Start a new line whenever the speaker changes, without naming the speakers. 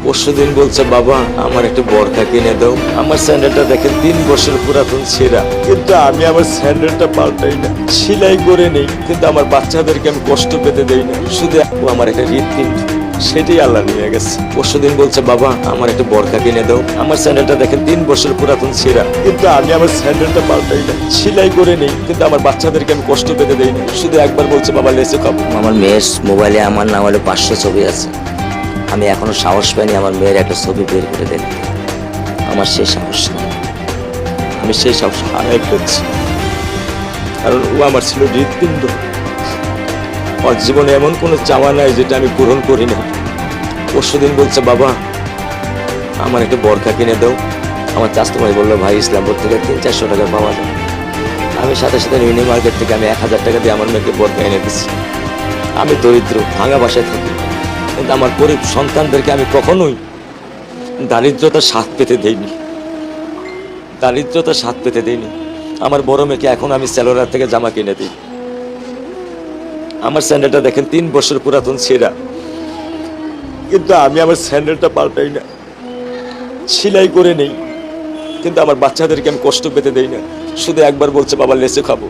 পরশুদিন বলছে, বাবা আমার একটা বরখা কিনে দাও। আমার স্যান্ডেলটা দেখেন 3 বছর পুরাতন ছেঁড়া, কিন্তু আমি আমার স্যান্ডেলটা পাল্টাই না, সেলাই করে নেই, কিন্তু আমার বাচ্চাদেরকে আমি কষ্ট পেতে দেই না। শুধু আমার একটা হৃৎপিণ্ড, সেটাই আল্লাহ নিয়ে গেছে। পরশুদিন বলছে, বাবা আমার একটা বরখা কিনে দাও। আমার স্যান্ডেলটা দেখেন 3 বছর পুরাতন ছেঁড়া, কিন্তু আমি আমার স্যান্ডেলটা পাল্টাই না, সেলাই করে নেই, কিন্তু আমার বাচ্চাদেরকে আমি কষ্ট পেতে দেই না। শুধু একবার বলছে, বাবা লেচে খাবো।
আমার মেয়ের মোবাইলে আমার নাম হলো 500 ছবি আছে। আমি এখনো সাহস পাইনি আমার মেয়ের একটা ছবি বের করে দেখতে। আমার সেই সাহস নেই।
আমি সেই সাহস হারাই ফেলছি, কারণ ও আমার ছিল হৃৎপিণ্ড। ওর জীবনে এমন কোনো চাওয়া নাই যেটা আমি পূরণ করি না। পরশুদিন বলছে, বাবা আমার একটা বরখা কিনে দাও। আমার চাচতো ভাই বললো, ভাই ইসলামপুর থেকে 300-400 টাকা পাওয়া যায়। আমি সাথে সাথে মিনি মার্কেট থেকে আমি 1000 টাকা দিয়ে আমার মেয়েকে বরখা এনে দিচ্ছি। আমি দরিদ্র, ভাঙা বাসায় থাকি, কিন্তু আমার গরিব সন্তানদেরকে আমি কখনোই দারিদ্রতার স্বাদ পেতে দেইনি। দারিদ্রতার স্বাদ পেতে দেইনি। আমার বড় মেয়েকে এখন আমি সেলোরার থেকে জামা কিনে দিই। আমার স্যান্ডেলটা দেখেন 3 বছর পুরাতন ছেঁড়া, কিন্তু আমি আমার স্যান্ডেলটা পাল্টাই না, সেলাই করে নেই, কিন্তু আমার বাচ্চাদেরকে আমি কষ্ট পেতে দেই না। শুধু একবার বলছে, বাবা লেচে খাবো।